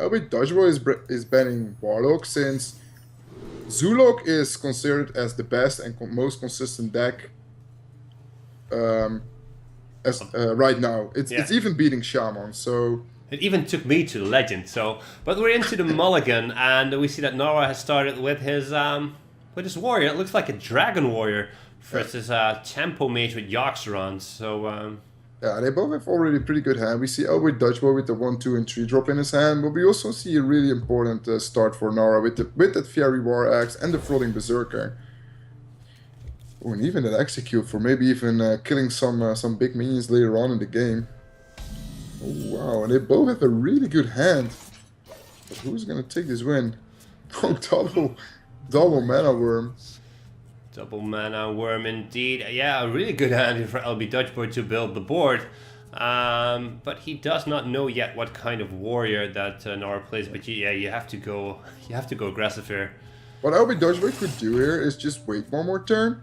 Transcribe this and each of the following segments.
LB Dodgeball is banning Warlock since Zulok is considered as the best and most consistent deck right now. It's even beating Shaman, so... It even took me to the legend. So, but we're into the mulligan, and we see that Narra has started with his warrior. It looks like a dragon warrior versus tempo mage with Yoxeron. So yeah, they both have already a pretty good hand. We see Elwood Dodgeball with the 1, 2, and 3 drop in his hand, but we also see a really important start for Narra with that Fiery War Axe and the Frothing Berserker. Oh, and even an execute for maybe even killing some big minions later on in the game. Oh, wow, and they both have a really good hand. But who's gonna take this win? Oh, double mana worm. Double mana worm indeed. Yeah, a really good hand here for LB Dutchboy to build the board. But he does not know yet what kind of warrior that Narra plays. But yeah, you have to go aggressive here. What LB Dutchboy could do here is just wait one more turn.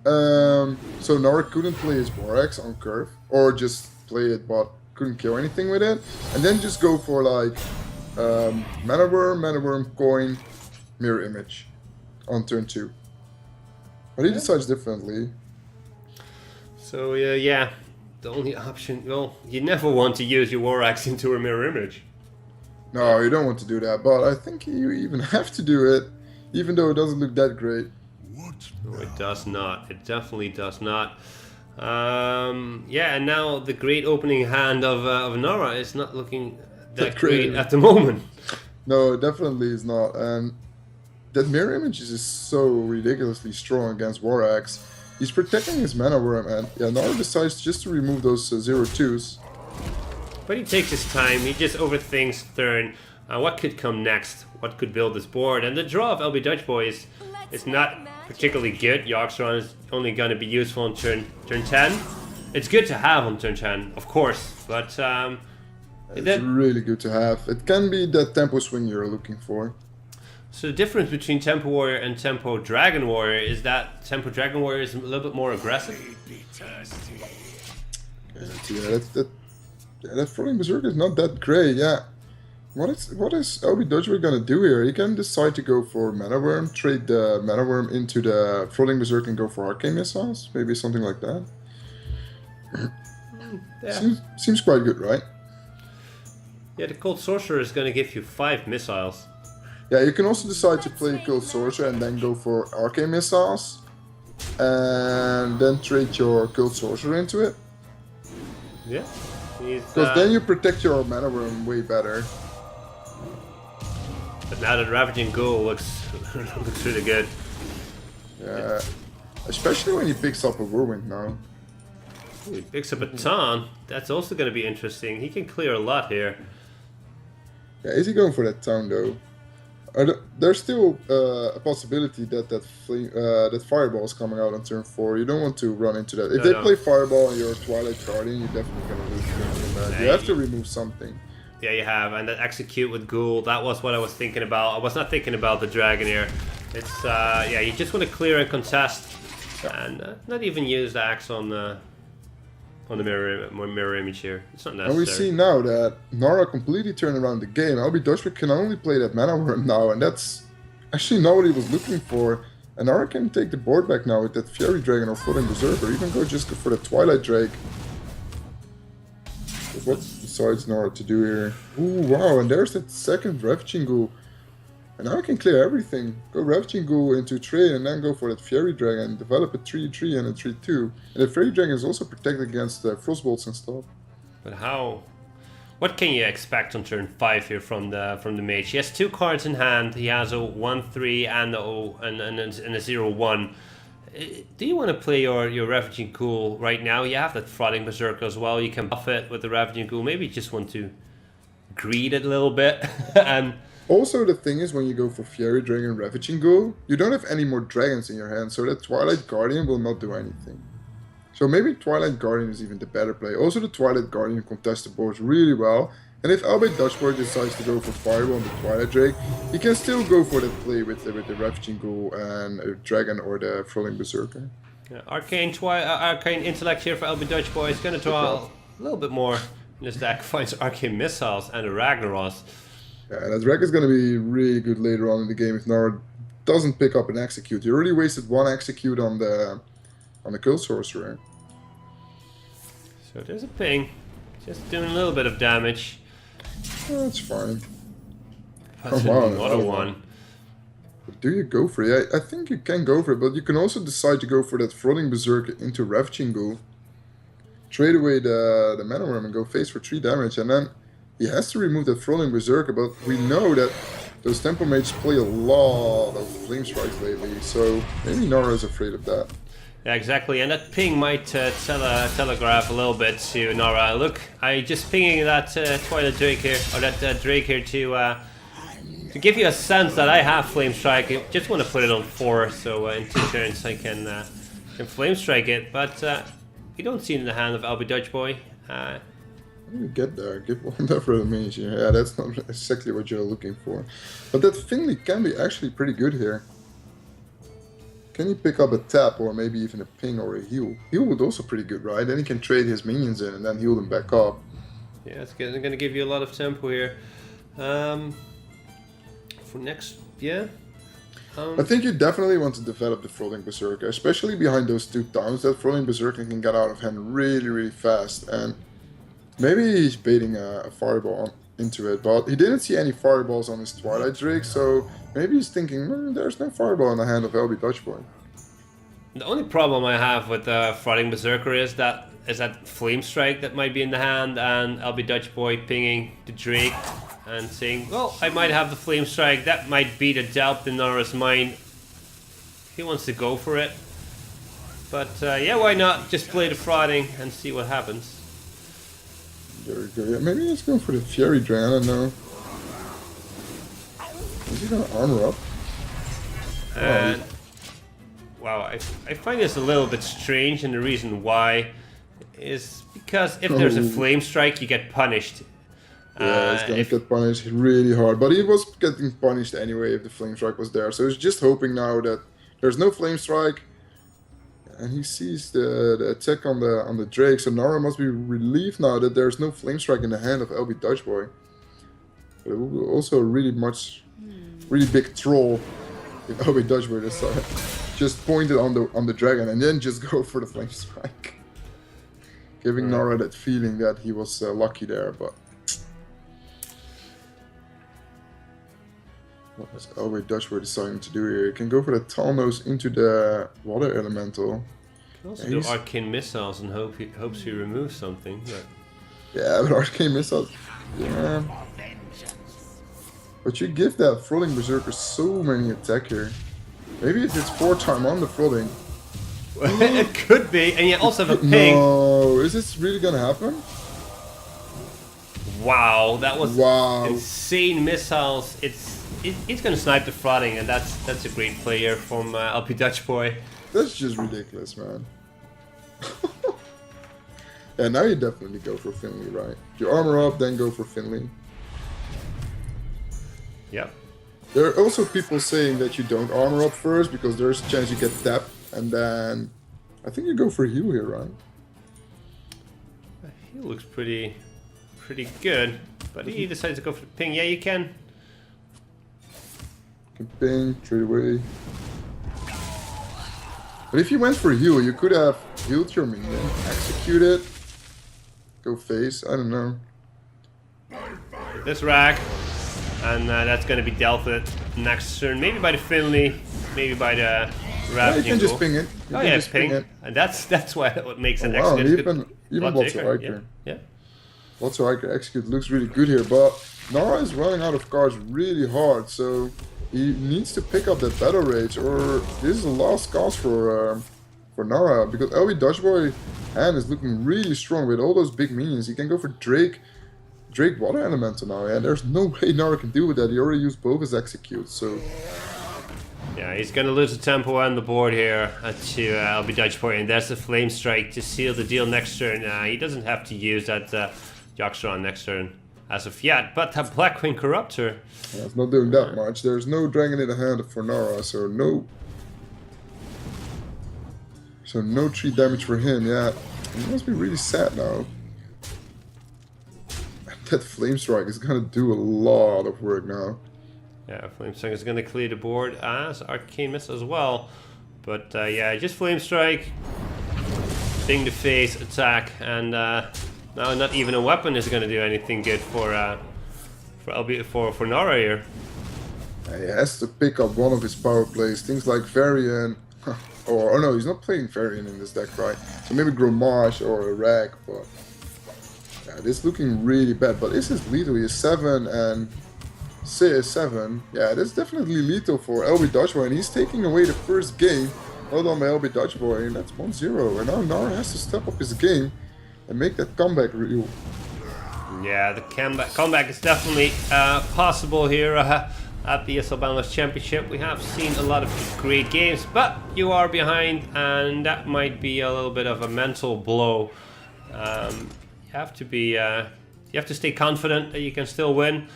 So Narra couldn't play his War Axe on curve, or just play it but couldn't kill anything with it, and then just go for like mana worm, coin, mirror image on turn 2. But he decides differently. So yeah, the only option, well, you never want to use your War Axe into a mirror image. No, you don't want to do that, but I think you even have to do it, even though it doesn't look that great. No, it does not. It definitely does not. Yeah, and now the great opening hand of Narra is not looking that great at the moment. No, it definitely is not. And that mirror image is so ridiculously strong against War Axe. He's protecting his mana worm, and yeah, Narra decides just to remove those 0/2s. But he takes his time. He just overthinks turn. What could come next? What could build this board? And the draw of LB Dutchboy is not particularly good. Yoxeron is only going to be useful on turn 10. It's good to have on turn 10, of course, but it's really good to have. It can be that tempo swing you're looking for. So the difference between Tempo Warrior and Tempo Dragon Warrior is that Tempo Dragon Warrior is a little bit more aggressive. That Frothing Berserker is not that great. Yeah. What is LB Dodgeball gonna do here? He can decide to go for Mana Worm, trade the Mana Worm into the Frothing Berserker and go for Arcane Missiles? Maybe something like that. Yeah. Seems quite good, right? Yeah, the Cold Sorcerer is gonna give you 5 missiles. Yeah, you can also decide to play Cold Sorcerer and then go for Arcane Missiles. And then trade your Cold Sorcerer into it. Yeah. Because then you protect your Mana Worm way better. But now that Ravaging Ghoul looks really good. Yeah, especially when he picks up a Whirlwind now. Ooh, he picks up a ton. That's also going to be interesting. He can clear a lot here. Yeah, is he going for that town though? There's still a possibility that Fireball is coming out on turn 4. You don't want to run into that. If they play Fireball and you're Twilight Guardian, you're definitely going to lose from that. You have to remove something. Yeah, you have, and that execute with Ghoul, that was what I was thinking about. I was not thinking about the Dragon here. It's, yeah, you just want to clear and contest, and not even use the axe on the mirror image here. It's not necessary. And we see now that Narra completely turned around the game. LB Dutchboy can only play that Mana Worm now, and that's actually not what he was looking for. And Narra can take the board back now with that Fiery Dragon or Frothing Berserker, or even go just for the Twilight Drake. But what decides Narra to do here? Ooh, wow, and there's that second Ravaging Ghoul. And now I can clear everything. Go Ravaging Ghoul into trade and then go for that Fiery Dragon. Develop a 3-3 and a 3-2. And the Fairy Dragon is also protected against Frostbolts and stuff. But how? What can you expect on turn 5 here from the mage? He has 2 cards in hand. He has a 1-3 and a 0-1. Do you want to play your Ravaging Ghoul right now? You have that Frothing Berserker as well. You can buff it with the Ravaging Ghoul. Maybe you just want to greed it a little bit and... Also, the thing is, when you go for Fiery Dragon Ravaging Ghoul, you don't have any more dragons in your hand, so that Twilight Guardian will not do anything. So maybe Twilight Guardian is even the better play. Also, the Twilight Guardian contests the boards really well, and if LB Dutchboy decides to go for Fireball on the Twilight Drake, he can still go for that play with the Ravaging Ghoul and a Dragon or the Frothing Berserker. Yeah, Arcane Intellect here for LB Dutchboy is going to draw a little bit more in this deck. Finds Arcane Missiles and a Ragnaros. Yeah, that Drag is going to be really good later on in the game if Nara doesn't pick up an execute. You already wasted one execute on the kill sorcerer. So there's a ping. Just doing a little bit of damage. That's fine. That's Come on, another one. Do you go for it? I think you can go for it, but you can also decide to go for that Frothing Berserker into Rev Jingle. Trade away the Mana Worm and go face for 3 damage, and then he has to remove that Frothing Berserker, but we know that those Tempo Mages play a lot of Flame Strikes lately, so maybe Nara is afraid of that. Yeah, exactly, and that ping might telegraph a little bit to Nara. Look, I just pinging that Twilight Drake here, or that Drake here to give you a sense that I have Flame Strike. I just want to put it on 4, so in 2 turns I can Flame Strike it, but you don't see it in the hand of LB Dutch Boy. You get there, give one there for the mage. Yeah, that's not exactly what you're looking for. But that Finley can be actually pretty good here. Can he pick up a tap or maybe even a ping or a heal? Heal would also pretty good, right? Then he can trade his minions in and then heal them back up. Yeah, it's going to give you a lot of tempo here. For next, yeah. I think you definitely want to develop the Frothing Berserker, especially behind those 2 towns. That Frothing Berserker can get out of hand really, really fast. And maybe he's baiting a fireball into it, but he didn't see any fireballs on his Twilight Drake, so maybe he's thinking, there's no fireball in the hand of LB Dutch Boy. The only problem I have with the Frothing Berserker is that Flame Strike that might be in the hand, and LB Dutch Boy pinging the Drake and saying, well, I might have the Flame Strike. That might be the doubt in Nara's mind. He wants to go for it. But yeah, why not just play the Frothing and see what happens. There we go. Yeah, maybe let's go for the Fury Dragon, I don't know. Is he gonna armor up? And wow, I find this a little bit strange, and the reason why is because if there's a Flame Strike, you get punished. Yeah, he's gonna get punished really hard. But he was getting punished anyway if the Flame Strike was there. So he's just hoping now that there's no Flame Strike. And he sees the attack on the Drake. So Nara must be relieved now that there's no Flame Strike in the hand of LB Dutch Boy. But it will be also a really big troll if LB Dutch Boy decide just point it on the dragon and then just go for the Flame Strike. Giving Nara that feeling that he was lucky there, but what is LB Dutch Boy deciding to do here? He can go for the Talnos into the Water Elemental. Can also do Arcane Missiles and hopes he removes something. But... yeah, but Arcane Missiles, yeah. But you give that Frothing Berserker so many attack here. Maybe if it's 4 times on the Frothing. It could be, and you also have a ping. No, is this really gonna happen? Wow, that was insane missiles. It's gonna snipe the Frothing, and that's a great player from LP Dutch Boy. That's just ridiculous, man. Yeah, now you definitely go for Finley, right? You armor up, then go for Finley. Yep. There are also people saying that you don't armor up first because there's a chance you get tapped, and then I think you go for heal here, right? He looks pretty good, but he decided to go for the ping. Yeah, you can. Can ping, trade away. But if you went for heal, you could have healed your minion, execute it, go face, I don't know. This rack, and that's going to be dealt with next turn. Maybe by the Finley, maybe by the Rav. Yeah, you can just ping it. You oh can yeah, just ping it. And that's why it makes an wow, execute. Even Whatsoever. Yeah. Whatsoever execute looks really good here, but Nara is running out of cards really hard, so he needs to pick up that Battle Rage, or this is a lost cause for Nara, because LB Dutch Boy hand is looking really strong with all those big minions. He can go for Drake Water Elemental now, and there's no way Nara can deal with that. He already used both his executes, so... yeah, he's gonna lose the tempo on the board here to LB Dutch Boy, and there's the Flame Strike to seal the deal next turn. He doesn't have to use that Jockstron next turn as of yet, but that Blackwing Corruptor... yeah, it's not doing that much. There's no dragon in the hand for Nara, so no 3 damage for him. Yeah, he must be really sad now. that Flame Strike is gonna do a lot of work now. Yeah, Flame Strike is going to clear the board as Arcane Missile as well. But yeah, just Flame Strike, Sting the face, attack, and now not even a weapon is going to do anything good for Narra here. He has to pick up one of his power plays, things like Varian, or no, he's not playing Varian in this deck, right? So maybe Gromage or a Rag, but yeah, this is looking really bad. But this is lethal. He is 7 and C is 7. Yeah, that's definitely lethal for LB Dutch Boy, and he's taking away the first game. Well done by LB Dutch Boy, and that's 1-0. And now Narra has to step up his game and make that comeback real. Yeah, the comeback is definitely possible here at the ESL Benelux Championship. We have seen a lot of great games, but you are behind, and that might be a little bit of a mental blow. You have to be, you have to stay confident that you can still win.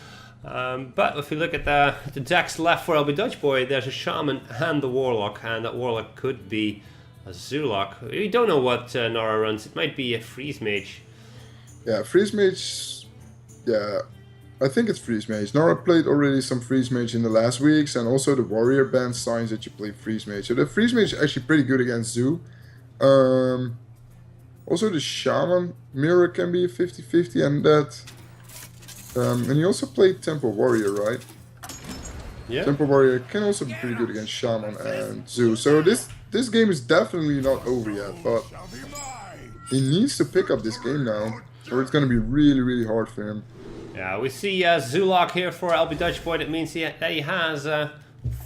But if you look at the decks left for LB Dutch Boy, there's a Shaman and the Warlock, and that Warlock could be a Zulak. We don't know what Narra runs. It might be a Freeze Mage. Yeah, Freeze Mage. Yeah, I think it's Freeze Mage. Narra played already some Freeze Mage in the last weeks, and also the Warrior band signs that you play Freeze Mage. So the Freeze Mage is actually pretty good against Zoo. Also the Shaman mirror can be a 50-50 and that. And you also played Temple Warrior, right? Yeah. Temple Warrior can also be pretty good against Shaman and Zoo. So this game is definitely not over yet, but he needs to pick up this game now, or it's going to be really, really hard for him. Yeah, we see Zulak here for LB Dutch Boy. That means that he has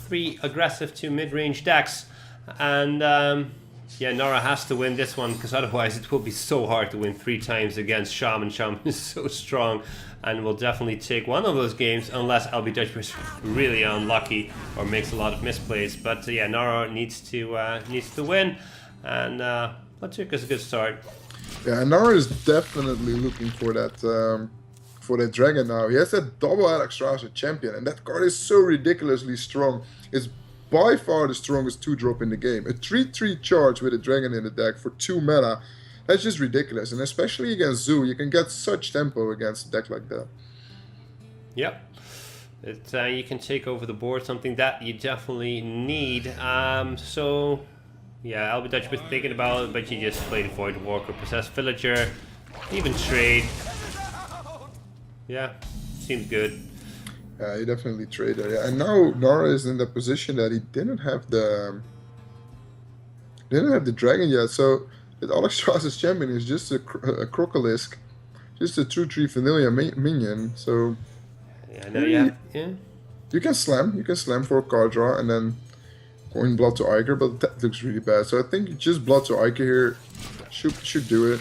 3 aggressive to mid-range decks. And yeah, Narra has to win this one, because otherwise it will be so hard to win 3 times against Shaman. Shaman is so strong and will definitely take one of those games unless LB Dutch Boy is really unlucky or makes a lot of misplays. But yeah, Narra needs to win, and let's take us a good start. Yeah, Narra is definitely looking for that dragon now. He has that double Alexstrasza champion, and that card is so ridiculously strong. It's by far the strongest 2-drop in the game. A 3/3 charge with a dragon in the deck for 2 mana. That's just ridiculous, and especially against Zoo, you can get such tempo against a deck like that. Yep. You can take over the board, something that you definitely need. So, yeah, LB Dutch was thinking about it, but you just play the Void Walker, Possessed Villager, even trade. Yeah, seems good. Yeah, he definitely traded. Yeah, and now Narra is in the position that he didn't have the dragon yet. So that Alexstrasza's champion is just a Crocolisk, just a 2/3 vanilla minion. So yeah, I know. Yeah, you can slam for a card draw and then coin Blood to Iker, but that looks really bad. So I think just Blood to Iker here should do it.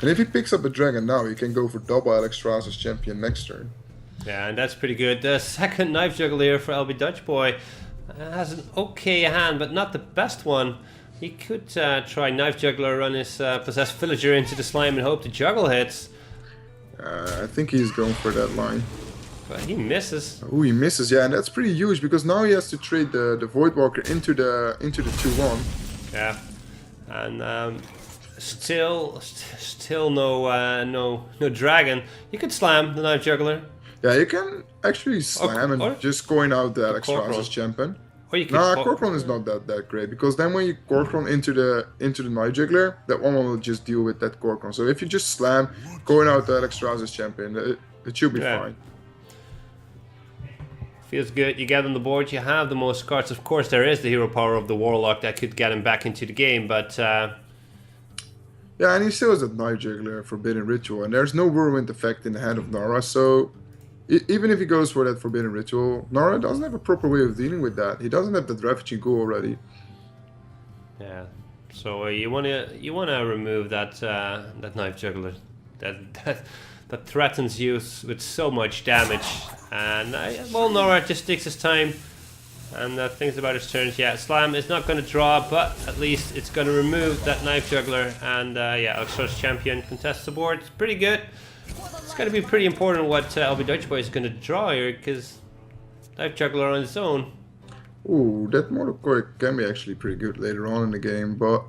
And if he picks up a dragon now, he can go for double Alexstrasza's champion next turn. Yeah, and that's pretty good. The second Knife Juggler here for LB Dutch Boy has an okay hand, but not the best one. He could try Knife Juggler, run his Possessed Villager into the slime and hope the juggle hits. I think he's going for that line. But he misses. Oh, he misses, yeah, and that's pretty huge because now he has to trade the Voidwalker into the 2/1. Yeah, and still no dragon. You could slam the Knife Juggler. Yeah, you can actually slam and just coin out the Alexstrasza's champion. Or you could Corcoran is not that great, because then when you Corcoran into the Knife Juggler, that one will just deal with that Corcoran. So if you just slam, coin out the Alexstrasza's champion, it should be fine. Feels good. You get on the board, you have the most cards. Of course, there is the hero power of the Warlock that could get him back into the game, but yeah, and he still has a Knife Juggler, Forbidden Ritual, and there's no Whirlwind effect in the hand of Narra, so even if he goes for that Forbidden Ritual, Narra doesn't have a proper way of dealing with that. He doesn't have that Ravaging Ghoul already. Yeah, so you wanna remove that Knife Juggler that threatens you with so much damage. And well, Narra just takes his time and thinks about his turns. Yeah, Slam is not going to draw, but at least it's going to remove that Knife Juggler. And yeah, Alexstrasza's champion contests the board. It's pretty good. It's going to be pretty important what LB Dutch Boy is going to draw here, because Knife Juggler on its own. Ooh, that Mortal Coil can be actually pretty good later on in the game, but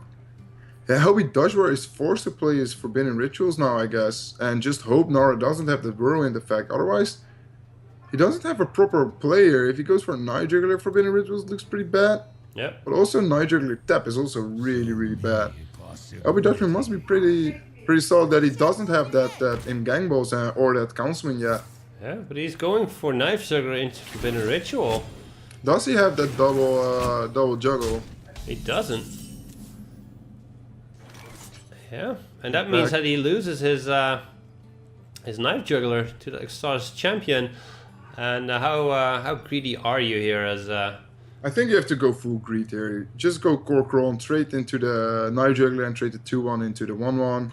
Yeah, Hobie Dodgeball is forced to play his Forbidden Rituals now, I guess, and just hope Nara doesn't have the Whirlwind effect. Otherwise, he doesn't have a proper player. If he goes for a Night Juggler, Forbidden Rituals looks pretty bad. Yep. But also Night Juggler Tap is also really, really bad. Hobie Dodgeball must be pretty solid that he doesn't have that in Gang Balls or that Councilman yet. Yeah, but he's going for Knife Juggler into Forbidden Ritual. Does he have that double juggle? He doesn't. Yeah, and that means that he loses his Knife Juggler to the Stars Champion. And how greedy are you here as... I think you have to go full greed here. Just go Corkroll, trade into the Knife Juggler and trade the 2-1 into the 1-1.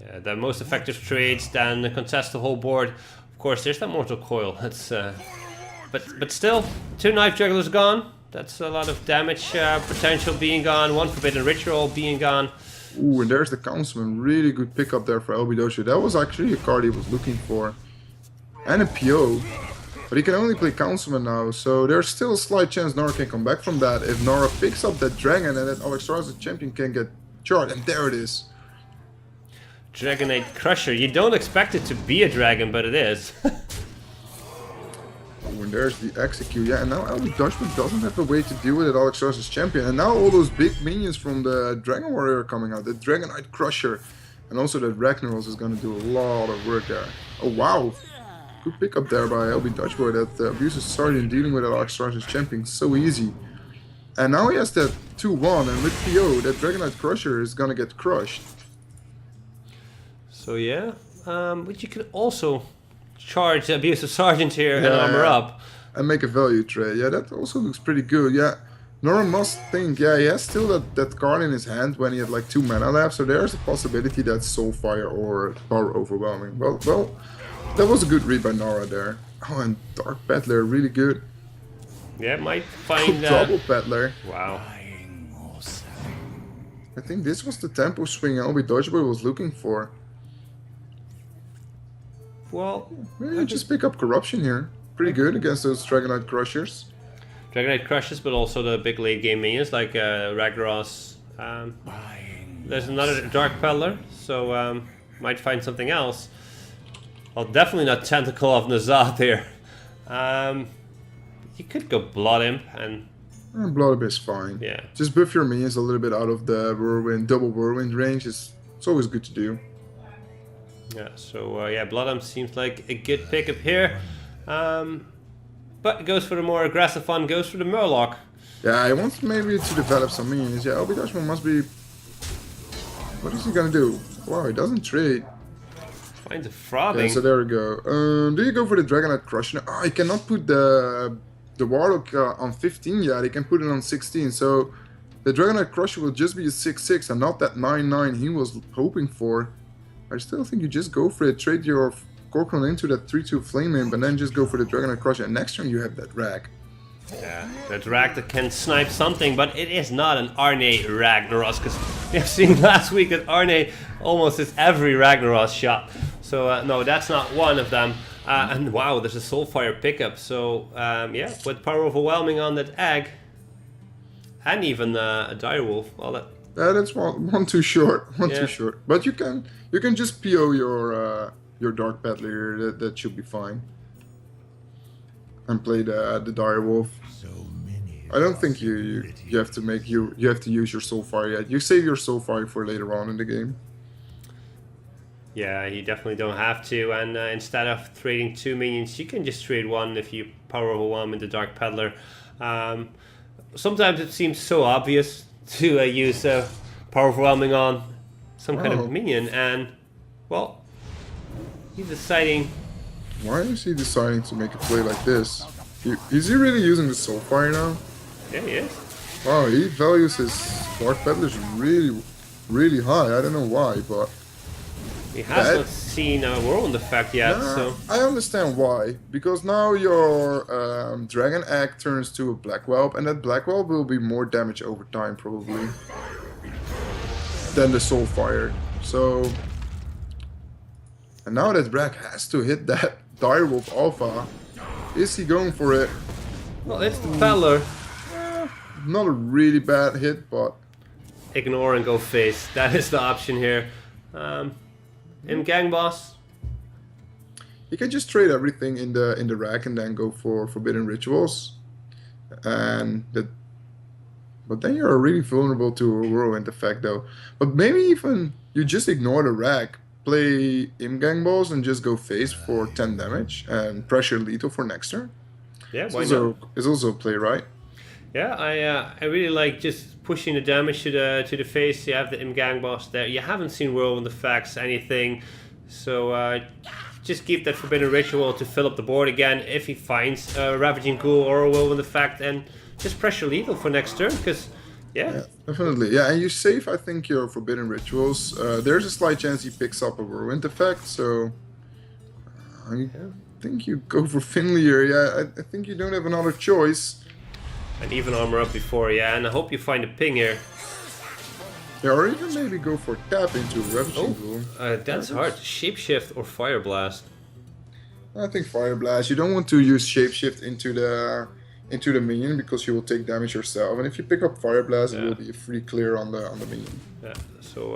Yeah, the most effective trades, then contest the whole board. Of course, there's that Mortal Coil. That's but still, 2 Knife Jugglers gone. That's a lot of damage potential being gone. 1 Forbidden Ritual being gone. Ooh, and there's the Councilman. Really good pickup there for Elbidoshu. That was actually a card he was looking for. And a PO. But he can only play Councilman now, so there's still a slight chance Nara can come back from that. If Nara picks up that Dragon and that Alexstrasza the Champion can get charged. And there it is. Dragonite Crusher. You don't expect it to be a dragon, but it is. And there's the execute, yeah, and now Elbidoshu doesn't have a way to deal with it, Alexstrasza's Champion. And now all those big minions from the Dragon Warrior are coming out. The Dragonite Crusher. And also that Ragnaros is going to do a lot of work there. Oh, wow. Good pickup there by Elbidoshu. That Abusive Sergeant dealing with that Alexstrasza's Champion so easy. And now he has that 2-1, and with PO, that Dragonite Crusher is going to get crushed. So yeah, but you could also charge the Abusive Sergeant here and armor up. And make a value trade. Yeah, that also looks pretty good. Yeah, Nora must think, yeah, he has still that card in his hand when he had like 2 mana left. So there's a possibility that Soulfire or Power Overwhelming. Well, that was a good read by Nora there. Oh, and Dark Battler, really good. Yeah, might find... Double Battler. Wow. I think this was the tempo swing Elbidoshu was looking for. Well, maybe just pick up Corruption here. Pretty good against those Dragonite Crushers. Dragonite Crushers, but also the big late game minions like Ragnaros. There's another Dark Peddler, so might find something else. Well, definitely not Tentacle of Nazat here. You could go Blood Imp and... Blood Imp is fine. Yeah. Just buff your minions a little bit out of the Whirlwind, double Whirlwind range. It's always good to do. Yeah, so yeah, Blood Imp seems like a good pickup here. But it goes for the more aggressive one, goes for the Murloc. Yeah, he wants maybe to develop some minions. Yeah, Elbidoshu must be... What is he gonna do? Wow, he doesn't trade. Finds a Frothing. Yeah, so there we go. Do you go for the Dragonite Crusher? Oh, he cannot put the Warlock on 15 yet. He can put it on 16. So the Dragonite Crusher will just be a 6-6 and not that 9-9 he was hoping for. I still think you just go for it. Trade your Corcoran into that 3-2 Flame Imp and then just go for the Dragonite Crusher. And next turn you have that Rag. Yeah, that Rag that can snipe something, but it is not an Arne Ragnaros, because we have seen last week that Arne almost hits every Ragnaros shot. So no, that's not one of them. And wow, there's a Soulfire pickup. So yeah, with Power Overwhelming on that egg, and even a Direwolf. Well, that's one too short. One too short. But you can just PO your Dark Battler here. That should be fine. And play the Direwolf. I don't think you have to use your Soulfire yet. You save your Soulfire for later on in the game. Yeah, you definitely don't have to. And instead of trading 2 minions, you can just trade 1 if you Power Overwhelm into Dark Peddler. Sometimes it seems so obvious to use Power Overwhelming on some kind of minion, and well, he's deciding. Why is he deciding to make a play like this? Is he really using the Soulfire now? Yeah, he is. Wow, he values his Dark Peddlers really, really high. I don't know why, but... He has not seen a Whirlwind effect yet, so... I understand why. Because now your Dragon Egg turns to a Black Whelp, and that Black Whelp will be more damage over time, probably, than the Soulfire. So... And now that Rag has to hit that Direwolf Alpha. Is he going for it? Well, it's the Peddler. Not a really bad hit, but... ignore and go face. That is the option here. Gang boss. You can just trade everything in the rack and then go for Forbidden Rituals, and that. But then you're really vulnerable to a whirlwind effect, though. But maybe even you just ignore the rack, play Gang boss, and just go face for 10 damage and pressure lethal for next turn. Yeah, why not? It's also a play, right? Yeah, I really like just pushing the damage to the face. You have the Gang boss there. You haven't seen whirlwind effects, anything, so just keep that Forbidden Ritual to fill up the board again if he finds a Ravaging Ghoul or a whirlwind effect, and just pressure lethal for next turn, because yeah, definitely. Yeah, and you save, I think, your Forbidden Rituals. There's a slight chance he picks up a whirlwind effect, so I think you go for Finley here. Yeah, I think you don't have another choice. And even armor up before, yeah, and I hope you find a ping here. Yeah, or even maybe go for tap into Ravaging Ghoul. That's hard. Shapeshift or Fire Blast. I think Fire Blast. You don't want to use Shapeshift into the minion because you will take damage yourself. And if you pick up Fire Blast, it will be a free clear on the minion. Yeah. So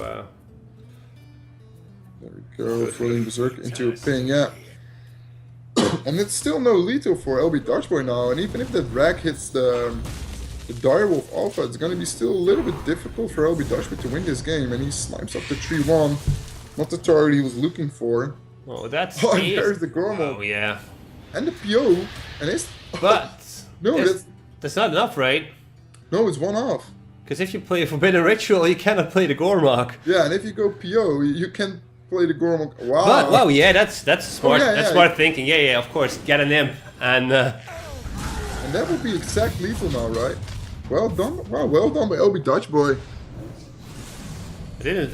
there we go. Floating Berserk into a ping. Yeah. And it's still no lethal for LB Dutchboy now. And even if that rack hits the Direwolf Alpha, it's going to be still a little bit difficult for LB Dutchboy to win this game. And he snipes up the 3-1. Not the target he was looking for. Oh, that's... Oh, and there's the Gormal. Oh, yeah. And the PO. And it's... But... No, that's not enough, right? No, it's one off. Because if you play a Forbidden Ritual, you cannot play the Gormok. Yeah, and if you go PO, you can play the Gormok. Wow. But, wow, yeah, that's smart. Oh, that's smart thinking. Yeah, of course. Get an imp and that would be exact lethal now, right? Well done. Wow, well done by LB Dutchboy.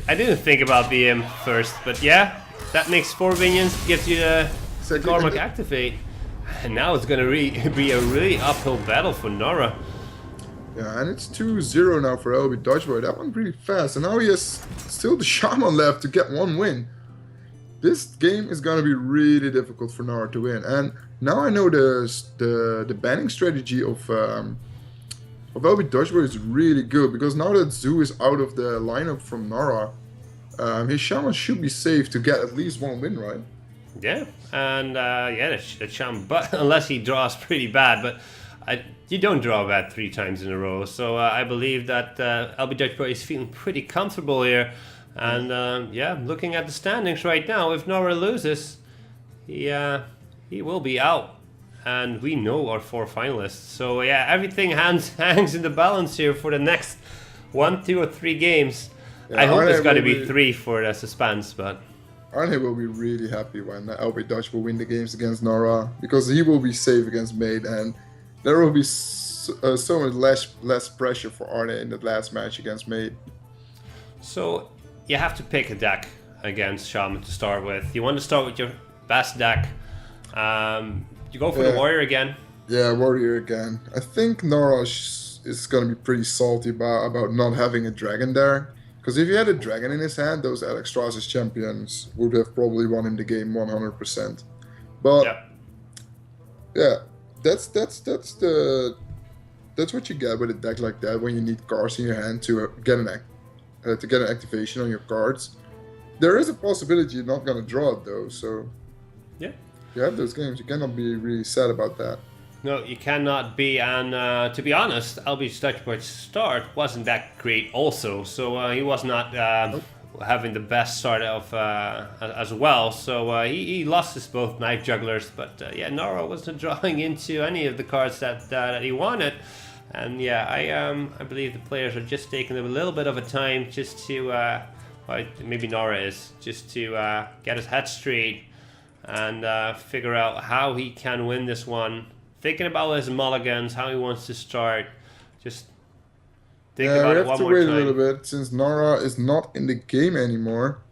I didn't think about the imp first, but yeah, that makes 4 minions, gives you the Gormok activate. And now it's gonna be a really uphill battle for Narra. Yeah, and it's 2-0 now for LB Dutchboy. That went pretty fast. And now he has still the Shaman left to get 1 win. This game is gonna be really difficult for Narra to win. And now I know the banning strategy of LB Dutchboy is really good, because now that Zoo is out of the lineup from Narra, his Shaman should be safe to get at least 1 win, right? Yeah, and the Shaman, but unless he draws pretty bad, but you don't draw bad 3 times in a row, so I believe that LB Dutchboy is feeling pretty comfortable here, and yeah, looking at the standings right now, if Narra loses, he will be out, and we know our 4 finalists, so yeah, everything hangs in the balance here for the next 1, 2, or 3 games. Yeah, I hope it's got to be 3 for the suspense, but... Arne will be really happy when LB Dutch will win the games against Narra, because he will be safe against Mate, and there will be so much less pressure for Arne in that last match against Mate. So you have to pick a deck against Shaman to start with. You want to start with your best deck. You go for the Warrior again. Yeah, Warrior again. I think Narra is going to be pretty salty about not having a dragon there. Because if he had a dragon in his hand, those Alexstraszus champions would have probably won him the game 100%. But yeah, that's what you get with a deck like that when you need cards in your hand to get an activation on your cards. There is a possibility you're not gonna draw it though, so yeah, you have those games. You cannot be really sad about that. No, you cannot be, and to be honest, LB Dutchboy's start wasn't that great also, so he was not having the best start of as well, so he lost his both Knife Jugglers, but yeah, Narra wasn't drawing into any of the cards that he wanted, and yeah, I believe the players are just taking a little bit of a time just to, well, maybe Narra is, just to get his head straight and figure out how he can win this one. Thinking about his mulligans, how he wants to start. Just think about it one more time. We have to wait a little bit, since Narra is not in the game anymore.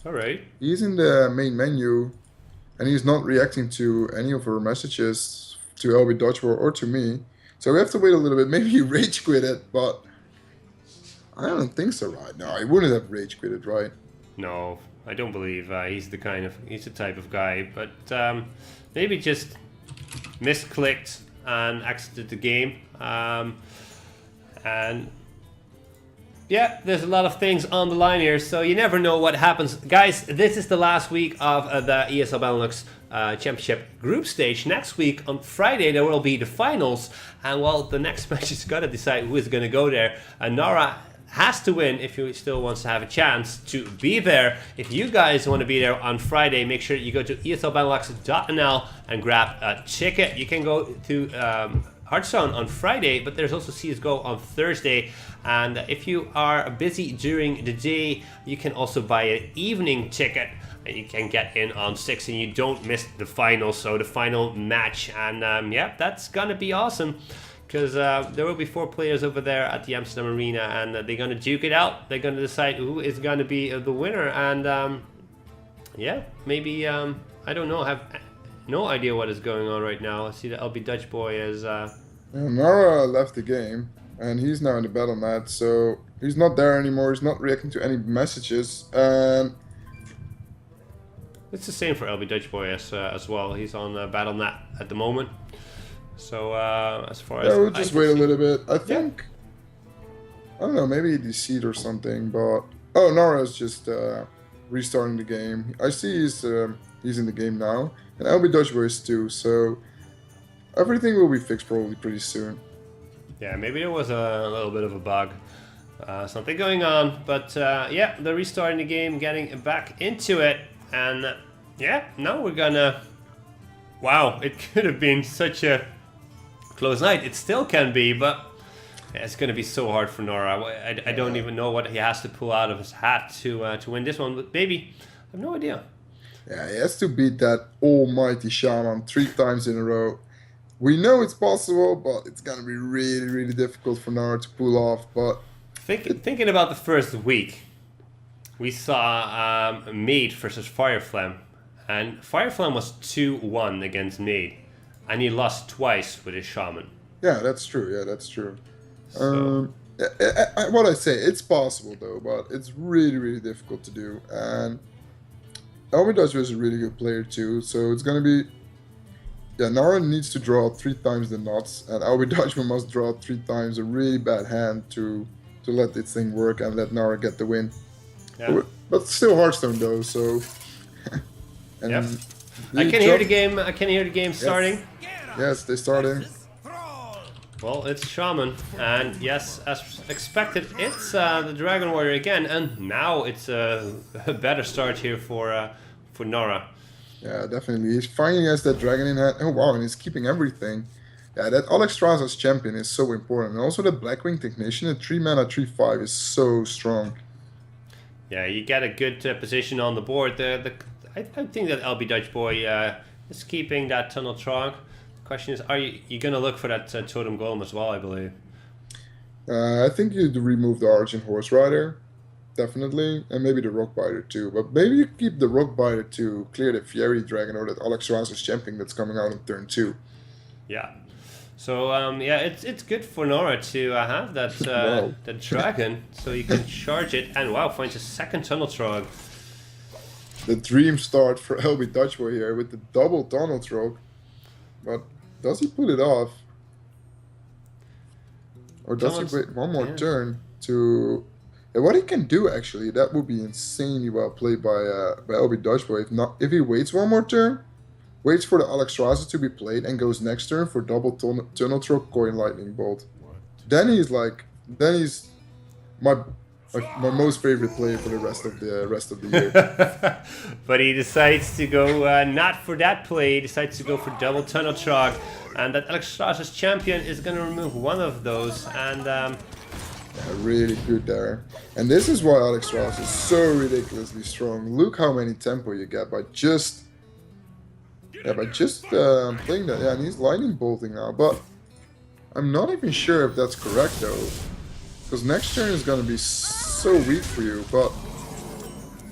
Alright. He's in the main menu, and he's not reacting to any of our messages to LB Dodgeball or to me. So we have to wait a little bit. Maybe he rage quitted, but I don't think so right now. He wouldn't have rage quitted, right? No, I don't believe he's the type of guy, but maybe just misclicked and exited the game, and Yeah, there's a lot of things on the line here, so you never know what happens. Guys, this is the last week of the ESL Benelux Championship group stage. Next week, on Friday, there will be the finals. And, well, the next match is going to decide who is going to go there. Narra has to win if he still wants to have a chance to be there. If you guys want to be there on Friday, make sure you go to eslbenelux.nl and grab a ticket. You can go to Hearthstone on Friday, but there's also CSGO on Thursday. And if you are busy during the day, you can also buy an evening ticket. And you can get in on 6 and you don't miss the final, so the final match. And yeah, that's gonna be awesome. Because there will be 4 players over there at the Amsterdam Arena, and they're going to duke it out. They're going to decide who is going to be the winner. And yeah, maybe, I don't know, I have no idea what is going on right now. I see that LB Dutch Boy is... Narra left the game, and he's now in the battle mat, so he's not there anymore. He's not reacting to any messages. And it's the same for LB Dutch Boy as well. He's on BattleNet at the moment. So as far as we'll just wait a little bit. I think I don't know, maybe he DC'd or something, but Narra's just restarting the game. I see he's in the game now, and LB Dutch Boy is too. So everything will be fixed probably pretty soon. Yeah, maybe there was a little bit of a bug, something going on, but yeah, they're restarting the game, getting back into it, and yeah, now we're gonna. Wow, it could have been such a close night. It still can be, but it's going to be so hard for Narra. I don't even know what he has to pull out of his hat to win this one. But maybe, I have no idea. Yeah, he has to beat that almighty Shaman 3 times in a row. We know it's possible, but it's going to be really, really difficult for Narra to pull off. But thinking about the first week, we saw Made versus Fireflame. And Fireflame was 2-1 against Made. And he lost twice with his Shaman. Yeah, that's true. Yeah, that's true. So. What I say, it's possible though, but it's really, really difficult to do. And LB Dutch is a really good player too, so it's gonna be. Yeah, Narra needs to draw 3 times the nuts, and LB Dutchman must draw 3 times a really bad hand to let this thing work and let Narra get the win. Yeah. But still Hearthstone though, so. And yep. I can hear the game. I can hear the game starting. Yes, they're starting. Well, it's Shaman, and yes, as expected, it's the Dragon Warrior again, and now it's a better start here for Narra. Yeah, definitely. He's fighting against that dragon in hand. Oh wow, and he's keeping everything. Yeah, that Alexstrasza's champion is so important, and also the Blackwing Technician at 3 mana 3/5 is so strong. Yeah, you get a good position on the board. I think that LB Dutch Boy is keeping that Tunnel Trog. The question is, are you going to look for that Totem Golem as well, I believe? I think you'd remove the Argent Horse Rider, definitely, and maybe the Rockbiter too. But maybe you keep the Rockbiter to clear the Fiery Dragon or that Alexstrasza's champion that's coming out in turn 2. Yeah. So yeah, it's good for Narra to have that Wow. that dragon, so you can charge it. And wow, finds a second Tunnel Trog. The dream start for LB Dutch Boy here with the double Tunnel Trog. But does he pull it off? Or does he wait one more turn to... Yeah, what he can do actually, that would be insanely well played by LB Dutch Boy. If he waits one more turn, waits for the Alexstrasza to be played and goes next turn for double Tunnel Trog Coin Lightning Bolt. Then he's my most favorite player for the rest of the year. But he decides to go not for that play. He decides to go for double Tunnel Trog, and that Alexstrasza's champion is going to remove one of those. And yeah, really good there. And this is why Alexstrasza is so ridiculously strong. Look how many tempo you get by just playing that. Yeah, and he's lightning bolting now, but I'm not even sure if that's correct though. Because next turn is going to be so weak for you, but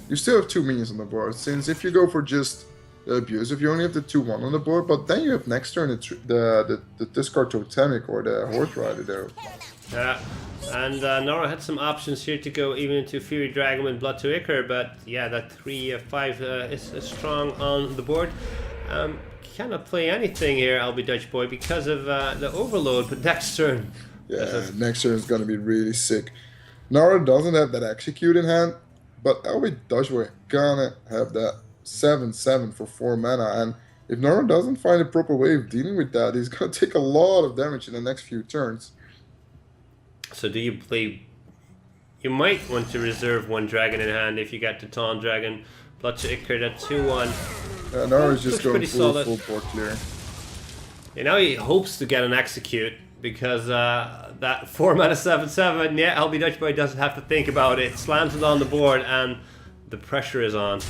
you still have 2 minions on the board. Since if you go for just the abusive, you only have the 2/1 on the board, but then you have next turn the discard Totemic or the Horse Rider though. yeah, and Narra had some options here to go even into Fury Dragon and Blood to Ichor, but yeah, that 3/5 is strong on the board. Cannot play anything here, LB Dutch Boy, because of the overload, but next turn. Yeah, next turn is going to be really sick. Nara doesn't have that execute in hand, but LB Dutchboy gonna have that 7/7 for 4 mana, and if Nara doesn't find a proper way of dealing with that, he's gonna take a lot of damage in the next few turns. So do you play? You might want to reserve one dragon in hand if you get the Taunt Dragon. Blood to Icar, that 2/1. Nara is just Looks going pretty solid. full board clear. And now he hopes to get an execute because that 4 mana 7/7. Yeah, LB Dutchboy doesn't have to think about it. Slams it on the board, and the pressure is on.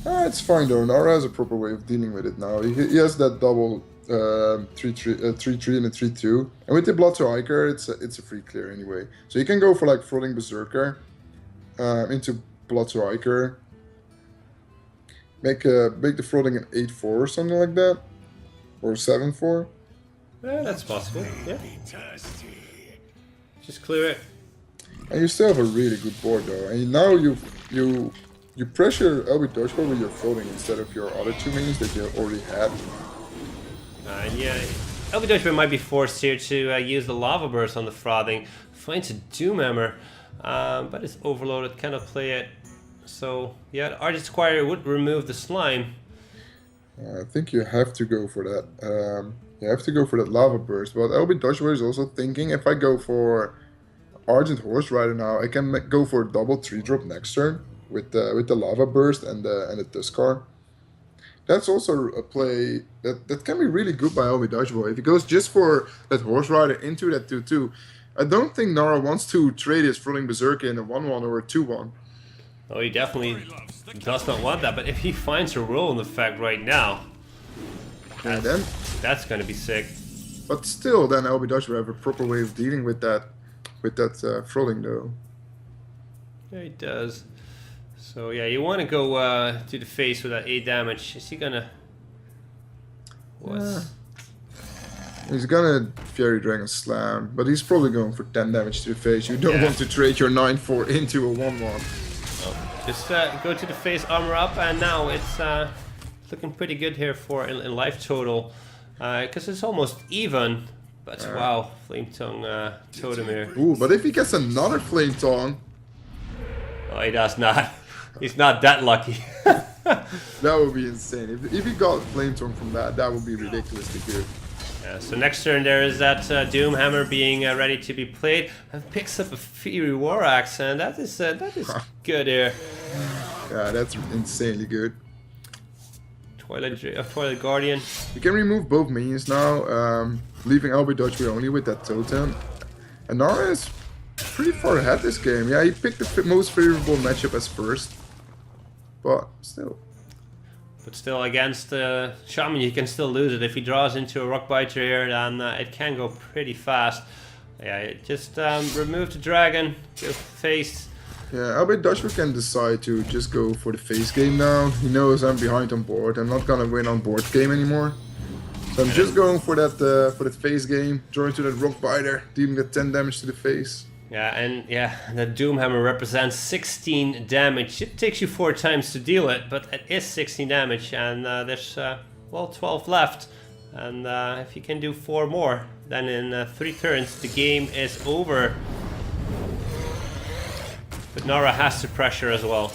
It's fine though. Nara has a proper way of dealing with it now. He has that double 3/3 and a 3/2, and with the Blood to Icar, it's a free clear anyway. So you can go for like Frothing Berserker into Blood to Icar. Make the Frothing an 8/4 or something like that, or 7/4. Yeah, that's possible. Yeah. Just clear it. And you still have a really good board though. And now you pressure LB Dodgeball with your Frothing instead of your other 2 minions that you already had. Yeah, LB Dutchboy might be forced here to use the Lava Burst on the Frothing. Finds a Doomhammer, but it's overloaded. Cannot play it. So yeah, the Artist Squire would remove the slime. I think you have to go for that. You have to go for that Lava Burst. But LB Dodgeball is also thinking, if I go for Argent Horse Rider now, I can go for a double 3-drop next turn with the Lava Burst and the Tuskar. That's also a play that can be really good by LB Dodgeball. If he goes just for that Horse Rider into that 2/2, I don't think Nara wants to trade his Frothing Berserker in a 1/1 or a 2/1. Oh, he definitely does not want that. But if he finds a roll effect right now, that's going to be sick. But still, then LB Dodgeball have a proper way of dealing with that Frothing though. Yeah, he does. So yeah, you want to go to the face with that 8 damage. Is he gonna? What? He's gonna Fairy Dragon Slam, but he's probably going for 10 damage to the face. You don't want to trade your 9/4 into a 1/1. Oh, just go to the face, armor up, and now it's looking pretty good here for in life total, because it's almost even. But wow, Flame Tongue Totem here. Ooh, but if he gets another Flame Tongue, oh, he does not. He's not that lucky. that would be insane. If he got Flame Tongue from that would be ridiculously good. Yeah, so next turn there is that Doomhammer being ready to be played, and picks up a Fury War Axe, and that is good here. Yeah, that's insanely good. Twilight Guardian. You can remove both minions now, leaving LB Dodgeball only with that totem. And Nara is pretty far ahead this game. Yeah, he picked the most favorable matchup as first, but still. But still, against Shaman, you can still lose it. If he draws into a Rockbiter here, then it can go pretty fast. Yeah, just remove the dragon, go face. Yeah, LB Dodgeball can decide to just go for the face game now. He knows I'm behind on board. I'm not gonna win on board game anymore. So I'm just going for that face game, drawing to that Rockbiter, dealing that 10 damage to the face. Yeah, and yeah, the Doomhammer represents 16 damage. It takes you 4 times to deal it, but it is 16 damage, and there's, well, 12 left. And if you can do 4 more, then in 3 turns, the game is over. But Nara has to pressure as well.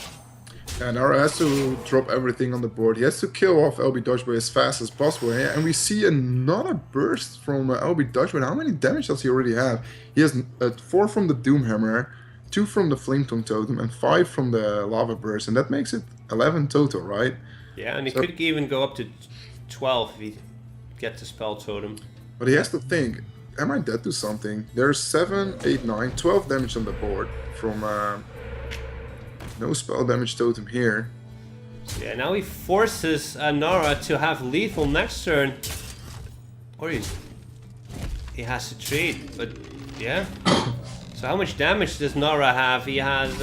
Yeah, Nara has to drop everything on the board. He has to kill off LB Dodgeball as fast as possible. And we see another burst from LB Dodgeball. How many damage does he already have? He has 4 from the Doomhammer, 2 from the Flame Tongue Totem, and 5 from the Lava Burst. And that makes it 11 total, right? Yeah, and he could even go up to 12 if he gets the Spell Totem. But he has to think, am I dead to something? There's 7, 8, 9, 12 damage on the board from... no spell damage totem here. Yeah, now he forces Nara to have lethal next turn. Or he has to trade, but yeah. So how much damage does Nara have? He has...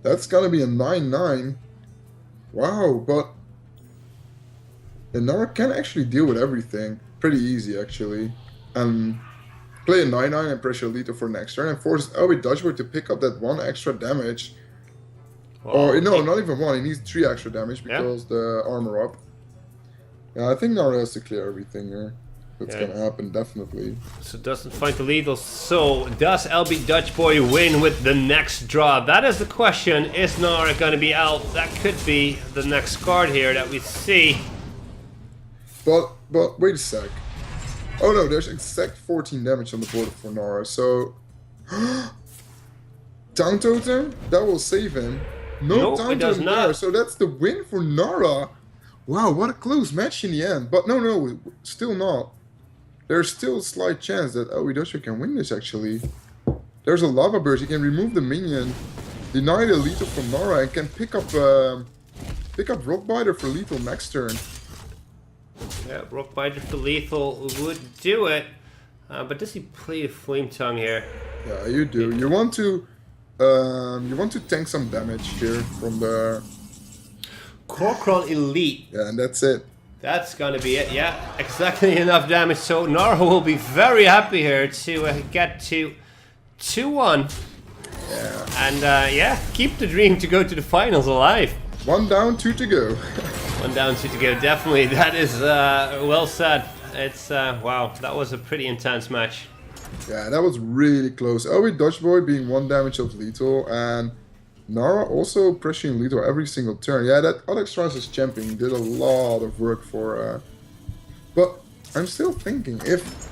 That's gonna be a 9/9. Wow, but... Nara can actually deal with everything. Pretty easy, actually. And... play a 9/9 and pressure lethal for next turn and force LB Dodgeball to pick up that 1 extra damage. Or no, not even 1. He needs 3 extra damage because the armor up. Yeah, I think Nara has to clear everything here. That's Yeah. gonna happen, definitely. So doesn't find the lethal. So does LB Dutch Boy win with the next draw? That is the question. Is Narra gonna be out? That could be the next card here that we see. But wait a sec. Oh no, there's exact 14 damage on the board for Nara, so... Town Totem? That will save him. No Nope, Town it does Totem not. there, so that's the win for Nara. Wow, what a close match in the end. But no, still not. There's still a slight chance that LB Dutch Boy can win this, actually. There's a Lava Burst, he can remove the minion, deny the lethal from Nara, and can pick up Rock Biter for lethal next turn. Yeah, Rock Biter for lethal would do it. But does he play a Flame Tongue here? Yeah, you do. You want to tank some damage here from the... Corcoran Elite. Yeah, and that's it. That's gonna be it. Yeah, exactly enough damage. So Narra will be very happy here to get to 2-1. Yeah. And yeah, keep the dream to go to the finals alive. 1 down, 2 to go. 1 down, 2 to go. Definitely, that is well said. It's wow, that was a pretty intense match. Yeah, that was really close. LB Dutch Boy being 1 damage of lethal, and Nara also pressuring lethal every single turn. Yeah, that Alex Rice's champion did a lot of work for... But I'm still thinking, if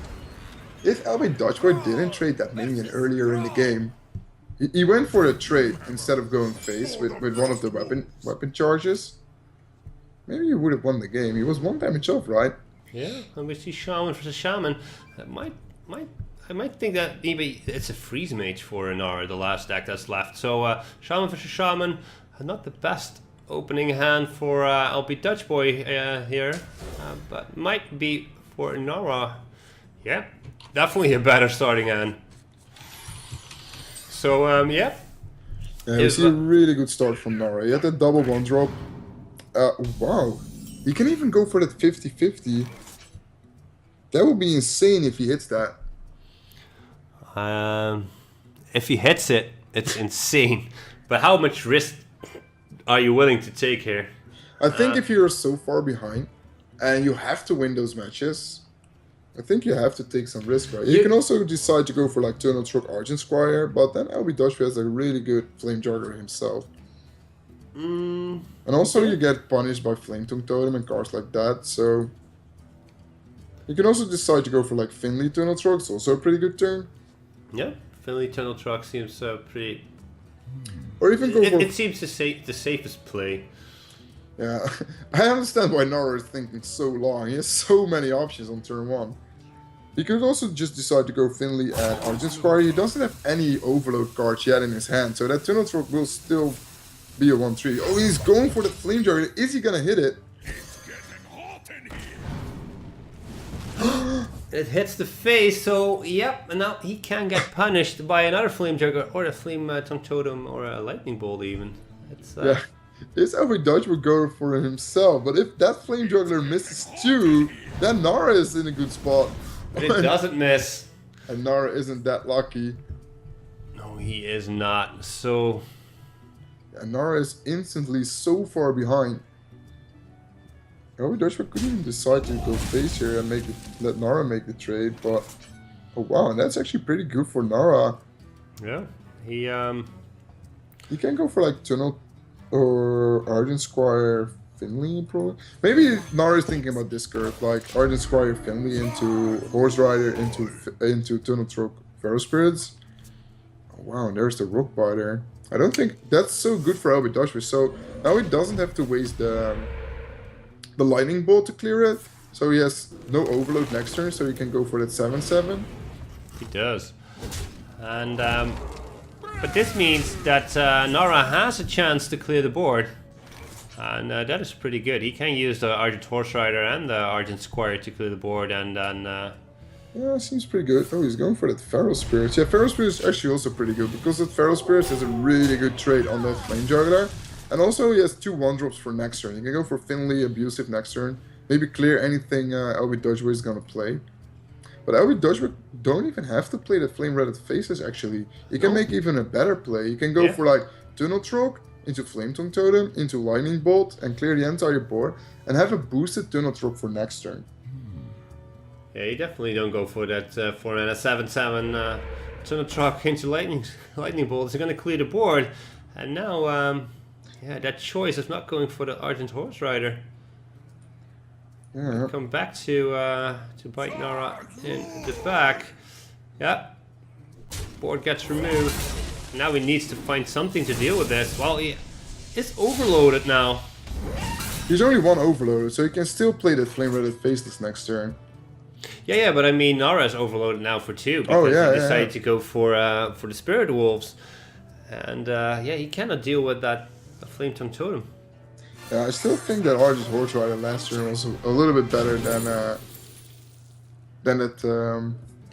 LB Dutch Boy didn't trade that minion earlier in the game, he went for the trade instead of going face with one of the weapon charges, maybe he would have won the game. He was 1 damage off, right? Yeah, and we see Shaman versus Shaman. I might think that maybe it's a freeze mage for Nara, the last deck that's left. So Shaman versus Shaman, not the best opening hand for LB Dutch Boy here, but might be for Nara. Yeah, definitely a better starting hand. So yeah. Yeah, we see a really good start from Nara. He had that double 1-drop. Wow. He can even go for that 50-50. That would be insane if he hits that. If he hits it, it's insane. But how much risk are you willing to take here? I think if you're so far behind and you have to win those matches, I think you have to take some risk, right? You can also decide to go for like Eternal Stroke Argent Squire, but then LB Dutch Boy has a really good Flame Juggler himself. And also you get punished by Flame Tongue Totem and cards like that, so... You can also decide to go for like Finley Eternal Stroke, it's also a pretty good turn. Yeah, Finley Eternal Truck seems pretty... Or even go for... It seems the safest play. Yeah, I understand why Nara is thinking so long. He has so many options on turn 1. He could also just decide to go Finley and Argent Squire. He doesn't have any Overload cards yet in his hand, so that Eternal Stroke will still be a 1-3. Oh, he's going for the Flame Juggler. Is he gonna hit it? It hits the face, so yep, and now he can get punished by another Flame Juggler or a Flame Tongue Totem or a Lightning Bolt even. It's Yeah, his LB Dutch would go for it himself, but if that Flame Juggler misses too, then Nara is in a good spot. But it doesn't miss. And Nara isn't that lucky. No, he is not. So And Nara is instantly so far behind. LB Dutch could even decide to go face here and let Nara make the trade, but oh wow, and that's actually pretty good for Nara. yeah, he can go for like Tunnel or Argent Squire Finley probably. Maybe Nara is thinking about this curve, like Argent Squire Finley into Horse Rider into Tunnel Stroke Pharaoh Spirits. Oh wow, and there's the Rock Biter. I don't think that's so good for LB Dutch, so now he doesn't have to waste the Lightning Bolt to clear it, so he has no Overload next turn, so he can go for that 7/7. He does. And but this means that Nara has a chance to clear the board, and that is pretty good. He can use the Argent Horse Rider and the Argent Squire to clear the board, and then yeah, seems pretty good. Oh, he's going for that Pharaoh Spirit. Yeah, Pharaoh Spirit is actually also pretty good, because that Pharaoh Spirit has a really good trait on that Flame Juggler. And also he has 2 1-drops for next turn. You can go for Finley, Abusive next turn. Maybe clear anything LB Dutch Boy is going to play. But LB Dutch Boy don't even have to play the Flame-Redded Faces, actually. You can make even a better play. You can go for like Tunnel Stroke into Flame Tongue Totem, into Lightning Bolt, and clear the entire board. And have a boosted Tunnel Stroke for next turn. Yeah, you definitely don't go for that 4 mana 7/7 turn a truck into lightning bolt. Is going to clear the board, and now yeah, that choice of not going for the Ardent Horse Rider. Yeah. Come back to bite Nara in the back. Yeah, board gets removed. Now he needs to find something to deal with this. Well, he is overloaded now. He's only one overloaded, so he can still play that Flame-Red Faceless next turn. Yeah, but I mean, Nara is overloaded now for 2 because he decided to go for the Spirit Wolves, and yeah, he cannot deal with that Flame Tongue Totem. Yeah, I still think that Ardent Horse Rider last turn was a little bit better than that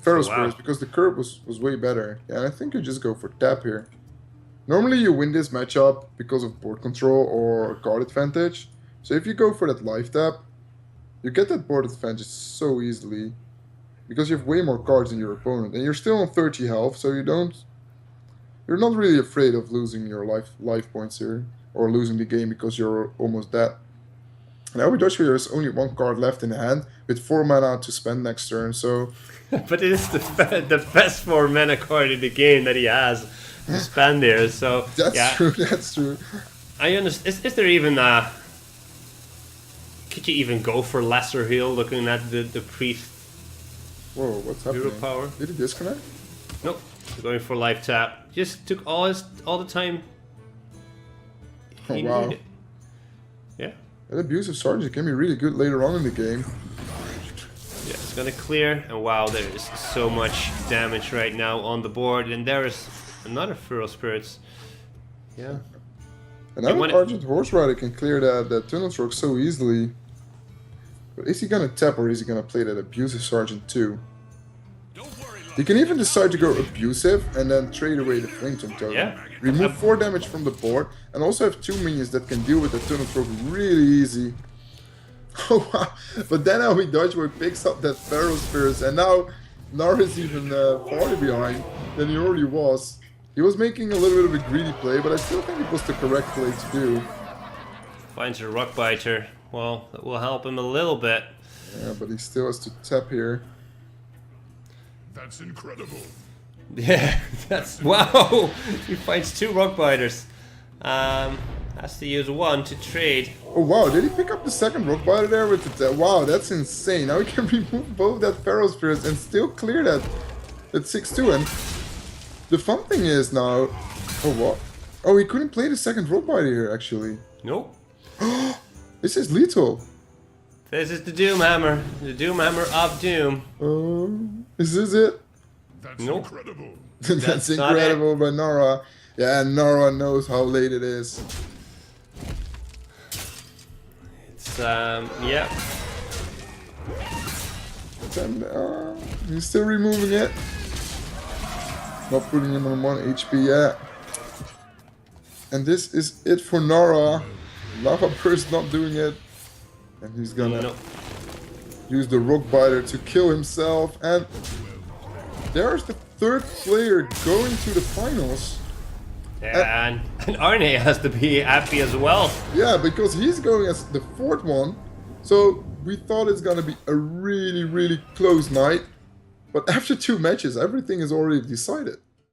Feral Spirits, because the curve was way better. Yeah, and I think you just go for tap here. Normally you win this matchup because of board control or card advantage. So if you go for that life tap, you get that board advantage so easily because you have way more cards than your opponent, and you're still on 30 health, so you're not really afraid of losing your life points here or losing the game because you're almost dead. Now with Dutch, there's only 1 card left in hand with 4 mana to spend next turn, so... But it is the best 4 mana card in the game that he has to spend there, so... That's true, that's true. I understand. Is there even could you even go for lesser heal looking at the priest? Whoa, what's happening? Hero power? Did he disconnect? Nope. Going for life tap. Just took all the time. Oh wow. Needed. Yeah. That abusive sergeant can be really good later on in the game. Yeah, it's gonna clear, and wow, there is so much damage right now on the board, and there is another Feral Spirits. Yeah. And now Ardent Horse Rider can clear that Tunnel Stroke so easily. But is he gonna tap or is he gonna play that abusive sergeant too? He can even decide to go abusive and then trade away the Flame Tongue Totem. Yeah. Remove 4 damage from the board and also have 2 minions that can deal with the Tunnel Stroke really easy. Oh wow. But then how Dodgeboy picks up that Feral Spirits, and now Narra is even farther behind than he already was. He was making a little bit of a greedy play, but I still think it was the correct play to do. Finds a Rock Biter. Well, that will help him a little bit. Yeah, but he still has to tap here. That's incredible. Yeah, that's... Wow! He finds 2 Rock Biters. Has to use 1 to trade. Oh wow, did he pick up the second Rock Biter there with the... Wow, that's insane. Now he can remove both that Feral Spirits and still clear that 6-2. And the fun thing is now... Oh, what? Oh, he couldn't play the second Rock Biter here, actually. Nope. This is lethal. This is the Doom Hammer. The Doom Hammer of Doom. Is this it? That's Nope. incredible. That's incredible by Narra. Yeah, Narra knows how late it is. It's, yeah. And, he's still removing it. Not putting him on 1 HP yet. And this is it for Narra. Lava Burst not doing it. And he's gonna use the Rock Biter to kill himself. And there's the 3rd player going to the finals. Yeah, and Arne has to be happy as well. Yeah, because he's going as the 4th one. So we thought it's gonna be a really, really close night. But after 2 matches, everything is already decided.